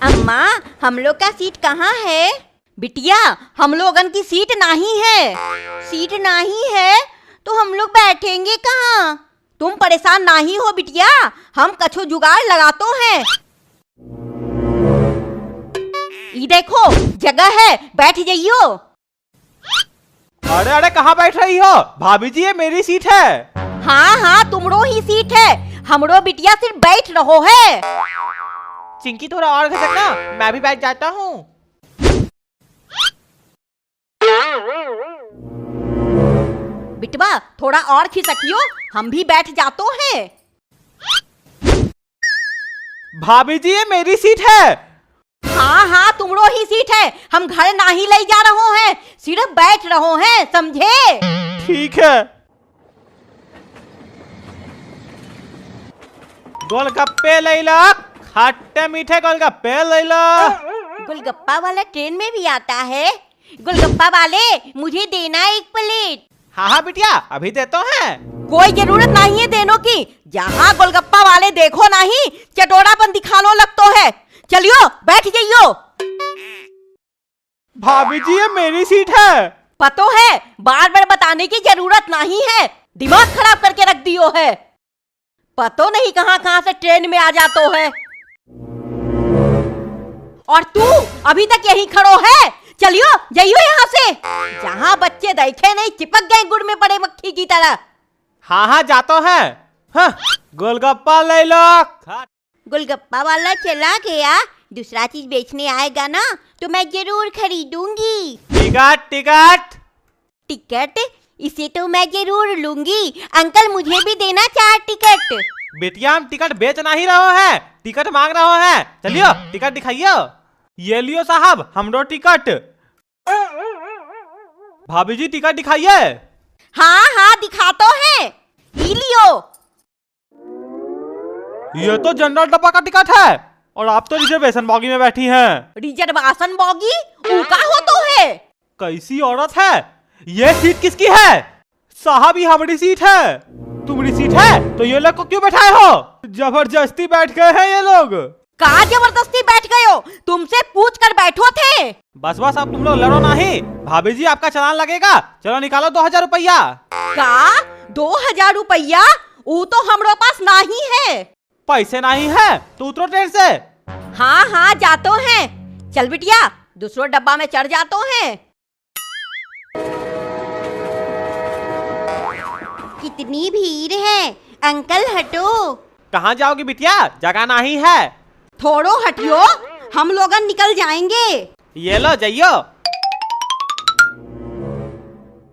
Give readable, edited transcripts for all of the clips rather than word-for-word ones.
अम्मा, हम लोग का सीट कहाँ है? बिटिया, हम लोगन की सीट नहीं है। सीट नहीं है तो हम लोग बैठेंगे कहाँ? तुम परेशान नहीं हो बिटिया, हम कछु जुगाड़ लगातो हैं। ये देखो जगह है, बैठ जाइयो। अरे अरे कहाँ बैठ रही हो भाभी जी, ये मेरी सीट है। हाँ हाँ, तुमरो ही सीट है, हमरो बिटिया सिर्फ बैठ रहो है। चिंकी थोड़ा और खिसकना, मैं भी बैठ जाता हूँ। बिटवा थोड़ा और खिसकियो, हम भी बैठ जातो हैं। भाभी जी ये मेरी सीट है। हाँ हाँ, तुमरो ही सीट है, हम घर नहीं ले जा रहो हैं, सिर्फ बैठ रहो हैं, समझे? ठीक है। गोलगप्पे ले लो, खट्टे मीठे गोलगप्पे ले लो। गोलगप्पा वाला ट्रेन में भी आता है? गोलगप्पा वाले, मुझे देना एक प्लेट। हाँ हाँ बिटिया, अभी देते हैं। कोई जरूरत नहीं है देने की, जहाँ गोलगप्पा वाले देखो नहीं चटोरापन दिखानो लगतो है। चलियो बैठ जाइयो। भाभी जी ये मेरी सीट है। पतो है, बार बार बताने की जरूरत नहीं है, दिमाग खराब करके रख दियो है। पतो नहीं कहाँ कहाँ से ट्रेन में आ जातो है। और तू अभी तक यहीं खड़ो है? चलियो जाइयो यहाँ से, जहाँ बच्चे देखे नहीं चिपक गए गुड़ में पड़े मक्खी की तरह। हाँ हाँ जातो है। हाँ, गोलगप्पा ले लो। गोलगप्पा वाला चला गया, दूसरा चीज बेचने आएगा ना तो मैं जरूर खरीदूंगी। Ticket ticket. टिकट? इसे तो मैं जरूर लूंगी। अंकल मुझे भी देना 4 टिकट। बेटिया हम टिकट बेच नहीं रहे हैं, टिकट मांग रहे हैं। चलियो टिकट दिखाइयो। ये लियो साहब हमरो टिकट। भाभी जी टिकट दिखाइए। हाँ हाँ दिखातो है, ई लियो। ये तो जनरल डब्बा का टिकट है और आप तो रिजर्वेशन बॉगी में बैठी हैं। रिजर्वेशन बॉगी ऊका हो तो है। कैसी औरत है ये? सीट किसकी है? साहब ये हमारी सीट है। तुम्हारी सीट है तो ये लोग को क्यों बैठाए हो? जबरदस्ती बैठ गए हैं ये लोग। कहाँ जबरदस्ती बैठ गए हो? तुमसे पूछ कर बैठो थे। बस बस अब तुम लोग लड़ो नहीं। भाभी जी आपका चालान लगेगा, चलो निकालो 2000 रुपया। का 2000 रुपया? वो तो हमारे पास नहीं है। पैसे नहीं है तो उतरो ट्रेन से। हाँ हाँ जातो हैं। चल बिटिया दूसरो डब्बा में चढ़ जातो हैं। कितनी भीड़ है, अंकल हटो। कहाँ जाओगी बिटिया, जगह नहीं है। थोड़ो हटियो, हम लोगन निकल जाएंगे। ये लो जाइयो।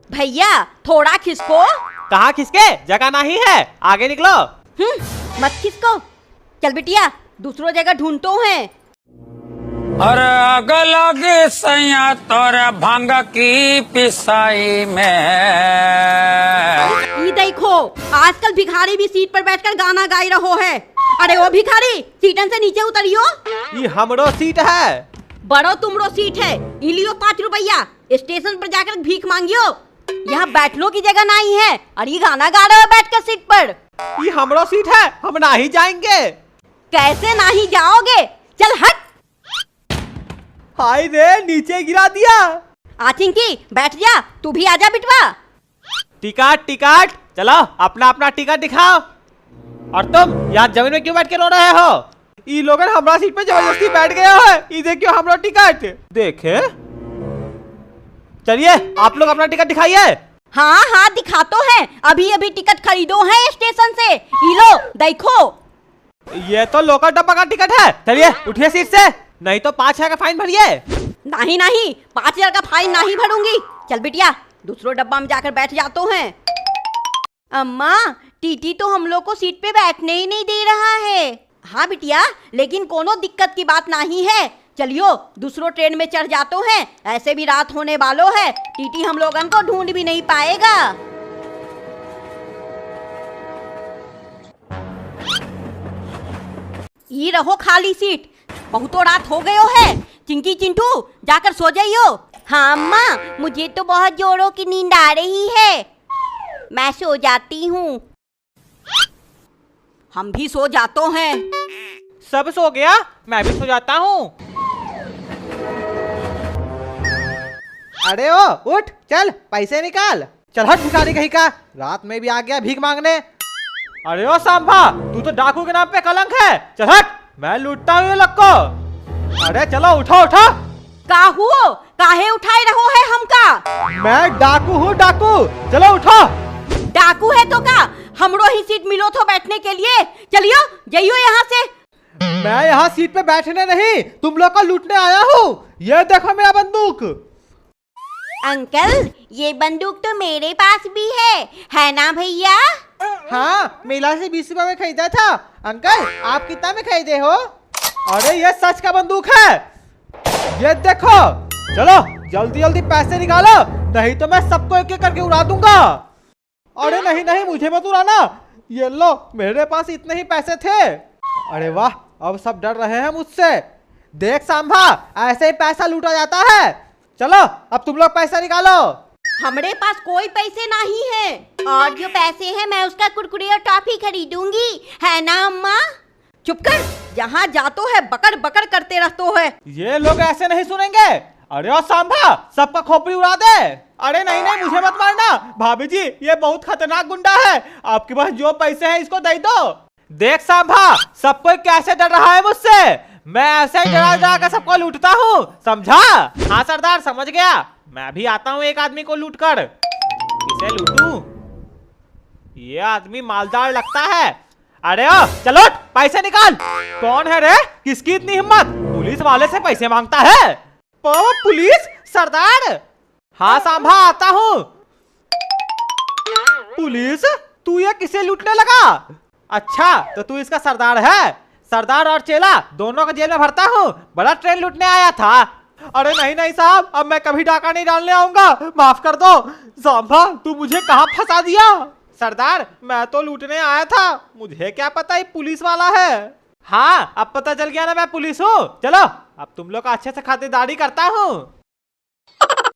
भैया थोड़ा खिसको। कहाँ खिसके, जगह नहीं है, आगे निकलो। मत खिसको। चल बिटिया दूसरो जगह ढूंढतो हैं। अरे आग लगे सैया तोरा भांग की पिसाई में। ये देखो आजकल भिखारी भी सीट पर बैठकर गाना गाई रहो है। अरे वो भिखारी, सीटन से नीचे उतरियो। ये हमरो सीट है। बड़ो तुमरो सीट है, इलियो 5 रुपया। स्टेशन पर जाकर भीख मांगियो, यहाँ बैठने की जगह नहीं है और ये गाना गा रहे हो बैठकर सीट पर। ये हमरो सीट है, हम नहीं जाएंगे। कैसे नहीं जाओगे? चल हट। हाय रे नीचे गिरा दिया। आचिंकी बैठ जा, तू भी आजा बिटवा। टिकट टिकट, चलो अपना अपना टिकट दिखाओ। और तुम यहाँ जमीन में क्यों बैठ के रो रहे हो? ये लोग हमारा सीट पे जबरदस्ती बैठ गए हो। ये देखियो हमारा टिकट देखे। चलिए आप लोग अपना टिकट दिखाइए। हाँ हाँ दिखा तो है, अभी अभी टिकट खरीदो है स्टेशन से। ये लो देखो। ये तो लोकल डब्बा का टिकट है। चलिए उठिए सीट से, नहीं तो 5000 का फाइन भरिए। नहीं नहीं, 5000 का फाइन नहीं भरूंगी। चल बिटिया दूसरो डब्बा में जाकर बैठ जातो हैं। अम्मा टीटी तो हम लोग को सीट पे बैठने ही नहीं दे रहा है। हाँ बिटिया, लेकिन कोनो दिक्कत की बात नहीं है। चलियो दूसरो ट्रेन में चढ़ जातो हैं, ऐसे भी रात होने वालो है, टीटी हम लोगन को ढूंढ भी नहीं पाएगा। ये रहो खाली सीट, बहुतो रात हो गयो है। चिंकी चिंटू जाकर सो जाइयो। हाँ अम्मा, मुझे तो बहुत जोरों की नींद आ रही है, मैं सो जाती हूँ। हम भी सो जातो हैं। सब सो गया, मैं भी सो जाता हूँ। अरे ओ उठ, चल पैसे निकाल। चल हट भिखारी कहीं का, रात में भी आ गया भीख मांगने। अरे ओ सांभा, तू तो डाकू के नाम पे कलंक है। चल हट, मैं लूटता हूँ ये लोग को। अरे चलो उठो उठो। काहू काहे उठाए रहो है हमका? मैं डाकू हूँ डाकू, चलो उठो। डाकू है तो का हमरो ही सीट मिलो तो बैठने के लिए। चलियो जाइयो यहाँ से। मैं यहाँ सीट पे बैठने नहीं, तुम लोग को लूटने आया हूँ। ये देखो मेरा बंदूक। अंकल ये बंदूक तो मेरे पास भी है ना भैया? हाँ, मेला से 20 रुपए में खरीदा था। अंकल आप कितना में खरीदे हो? अरे ये सच का बंदूक है, ये देखो। चलो जल्दी जल्दी पैसे निकालो, नहीं तो मैं सबको एक एक करके उड़ा दूंगा। अरे नहीं नहीं, मुझे मत उड़ाना। ये लो, मेरे पास इतने ही पैसे थे। अरे वाह, अब सब डर रहे हैं मुझसे। देख सांभा, ऐसे ही पैसा लूटा जाता है। चलो अब तुम लोग पैसा निकालो। हमरे पास कोई पैसे नहीं है, और जो पैसे हैं मैं उसका कुरकुरे और टॉफी खरीदूंगी, है ना अम्मा? चुप कर, जहाँ जातो है बकर बकर करते रहतो है। ये लोग ऐसे नहीं सुनेंगे। अरे ओ सांभा, सबका खोपड़ी उड़ा दे। अरे नहीं नहीं, मुझे मत मारना। भाभी जी ये बहुत खतरनाक गुंडा है, आपके पास जो पैसे हैं इसको दे दो। देख सांभा, सब कोई कैसे डर रहा है मुझसे। मैं ऐसे ही डरा डरा कर सबको लूटता हूँ, समझा? हाँ सरदार, समझ गया। मैं भी आता हूँ एक आदमी को लूट कर। किसे लूटूं? ये आदमी मालदार लगता है। अरे ओ चलो पैसे निकाल। कौन है रे, किसकी इतनी हिम्मत, पुलिस वाले से पैसे मांगता है? पुलिस सरदार? हाँ सांभा, आता हूँ। पुलिस, तू ये किसे लूटने लगा? अच्छा तो तू इसका सरदार है। सरदार और चेला दोनों को जेल में भरता हूँ, बड़ा ट्रेन लूटने आया था। अरे नहीं नहीं साहब, अब मैं कभी डाका नहीं डालने आऊंगा, माफ कर दो। सांभा तू मुझे कहाँ फंसा दिया? सरदार मैं तो लूटने आया था, मुझे क्या पता ये पुलिस वाला है। हाँ अब पता चल गया ना, मैं पुलिस हूँ। चलो अब तुम लोग अच्छे से खातिरदारी करता हूँ।